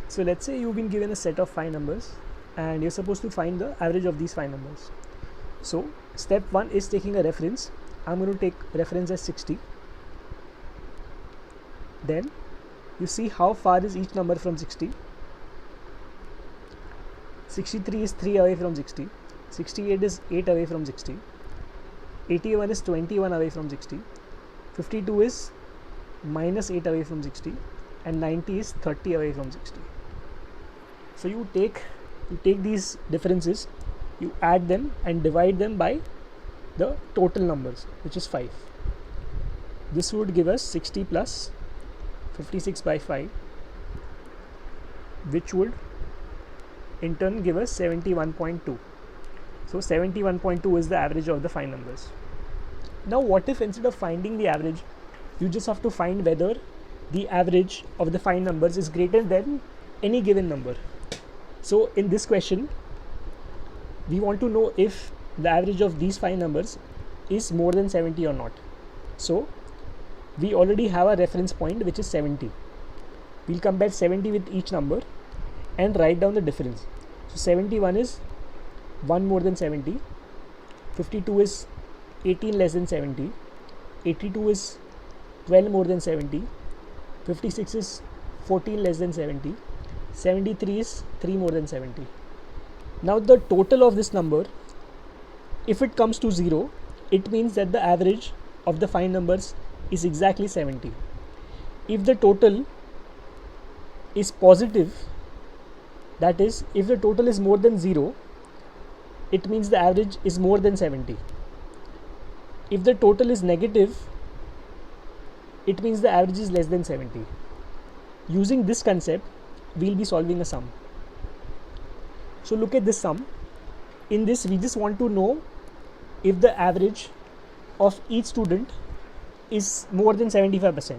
So let's say you've been given a set of 5 numbers and you're supposed to find the average of these 5 numbers. So step 1 is taking a reference. I'm going to take reference as 60. Then you see how far is each number from 60. 63 is 3 away from 60. 68 is 8 away from 60. 81 is 21 away from 60. 52 is minus 8 away from 60. And 90 is 30 away from 60. So you take these differences, you add them and divide them by the total numbers, which is 5. This would give us 60 plus 56 by 5, which would in turn give us 71.2. So 71.2 is the average of the 5 numbers. Now what if instead of finding the average, you just have to find whether the average of the 5 numbers is greater than any given number. So in this question, we want to know if the average of these 5 numbers is more than 70 or not. So we already have a reference point, which is 70. We'll compare 70 with each number and write down the difference. So 71 is 1 more than 70. 52 is 18 less than 70. 82 is 12 more than 70. 56 is 14 less than 70. 73 is 3 more than 70. Now the total of this number, if it comes to 0, it means that the average of the 5 numbers is exactly 70. If the total is positive, that is, if the total is more than 0, it means the average is more than 70. If the total is negative, it means the average is less than 70. Using this concept, we'll be solving a sum. So look at this sum. In this, we just want to know if the average of each student is more than 75%.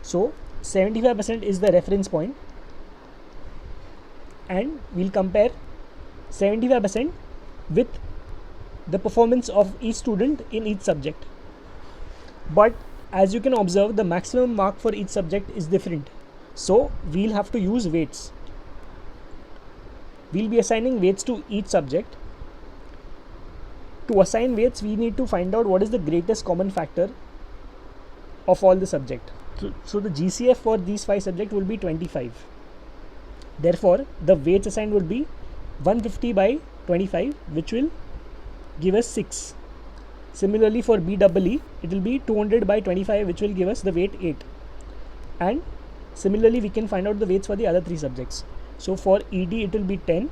So 75% is the reference point, and we'll compare 75% with the performance of each student in each subject. But as you can observe, the maximum mark for each subject is different. So we'll have to use weights. We'll be assigning weights to each subject. To assign weights, we need to find out what is the greatest common factor of all the subject. So the GCF for these 5 subjects will be 25. Therefore, the weights assigned would be 150 by 25, which will give us 6. Similarly, for BEE, it will be 200 by 25, which will give us the weight 8. And similarly, we can find out the weights for the other 3 subjects. So for ED, it will be 10.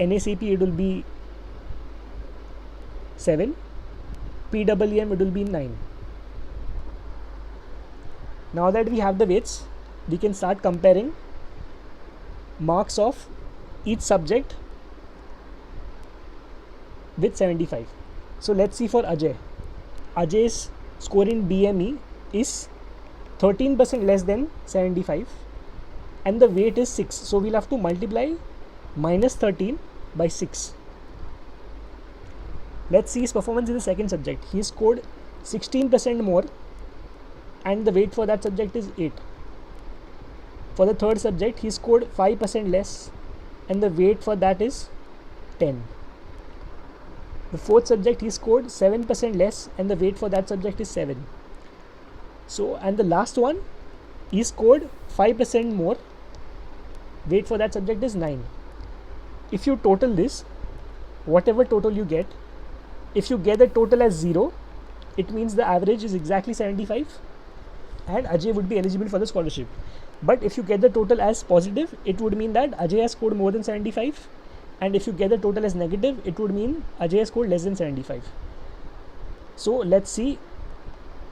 NACP, it will be 7. PWM, it will be 9. Now that we have the weights, we can start comparing marks of each subject with 75. So let's see for Ajay. Ajay's score in BME is 13% less than 75 and the weight is 6. So we'll have to multiply minus 13 by 6. Let's see his performance in the second subject. He scored 16% more and the weight for that subject is 8. For the third subject, he scored 5% less and the weight for that is 10. The fourth subject, he scored 7% less and the weight for that subject is 7. So, and the last one, he scored 5% more, weight for that subject is 9. If you total this, whatever total you get, if you get the total as 0, it means the average is exactly 75 and Ajay would be eligible for the scholarship. But if you get the total as positive, it would mean that Ajay has scored more than 75, and if you get the total as negative, it would mean Ajay has scored less than 75. So let's see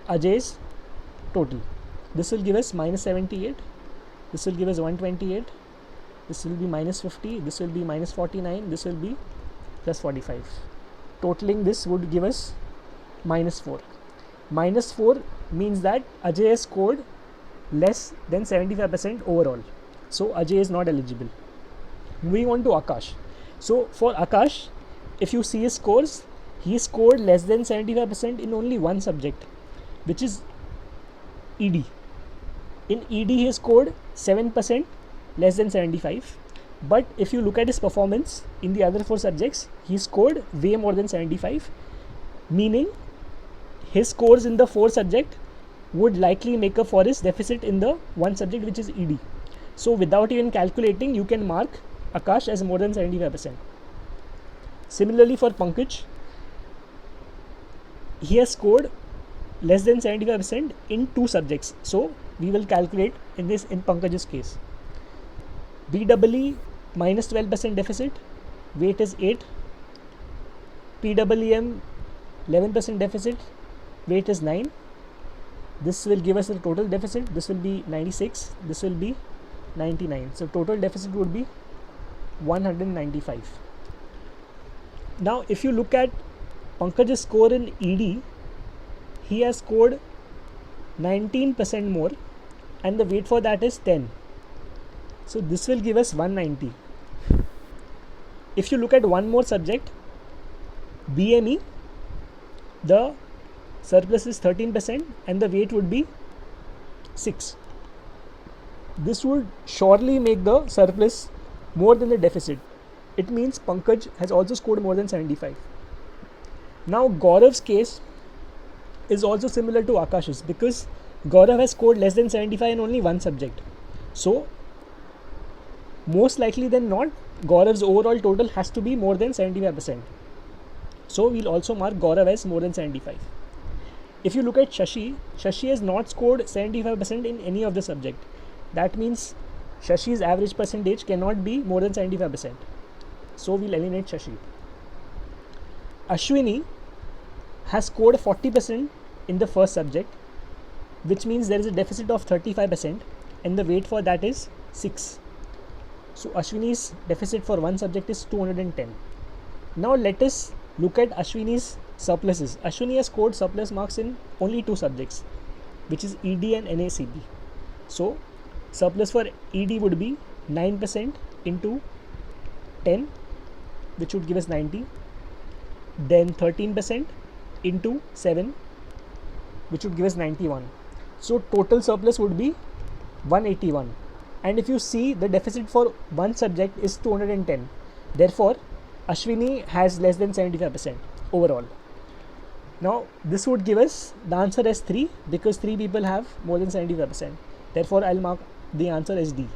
Ajay's total. This will give us minus 78, this will give us 128, this will be minus 50, this will be minus 49, this will be plus 45. Totaling this would give us minus 4. Minus 4 means that Ajay has scored less than 75% overall. So Ajay is not eligible. Moving on to Akash. So for Akash, if you see his scores, he scored less than 75% in only one subject, which is ED. In ED he scored 7% less than 75, but if you look at his performance in the other 4 subjects, he scored way more than 75, meaning his scores in the 4 subject would likely make up for his deficit in the 1 subject, which is ED. So without even calculating, you can mark Akash as more than 75%. Similarly for Pankaj, he has scored less than 75% in 2 subjects. So we will calculate in Pankaj's case. BEE minus 12% deficit, weight is 8. PEEM 11% deficit, weight is 9. This will give us a total deficit. This will be 96. This will be 99. So total deficit would be 195. Now if you look at Pankaj's score in ED, he has scored 19% more and the weight for that is 10. So this will give us 190. If you look at one more subject, BME, the surplus is 13% and the weight would be 6. This would surely make the surplus more than the deficit. It means Pankaj has also scored more than 75. Now Gaurav's case is also similar to Akash's, because Gaurav has scored less than 75 in only 1 subject. So most likely than not, Gaurav's overall total has to be more than 75%. So we'll also mark Gaurav as more than 75. If you look at Shashi, Shashi has not scored 75% in any of the subject. That means Shashi's average percentage cannot be more than 75%. So we'll eliminate Shashi. Ashwini has scored 40% in the first subject, which means there is a deficit of 35% and the weight for that is 6. So Ashwini's deficit for 1 subject is 210. Now let us look at Ashwini's surpluses. Ashwini has scored surplus marks in only 2 subjects, which is ED and NACB. So surplus for ED would be 9% into 10, which would give us 90. Then 13% into 7, which would give us 91. So total surplus would be 181. And if you see, the deficit for 1 subject is 210. Therefore Ashwini has less than 75% overall. Now this would give us the answer as 3, because 3 people have more than 75%. Therefore I'll mark the answer as D.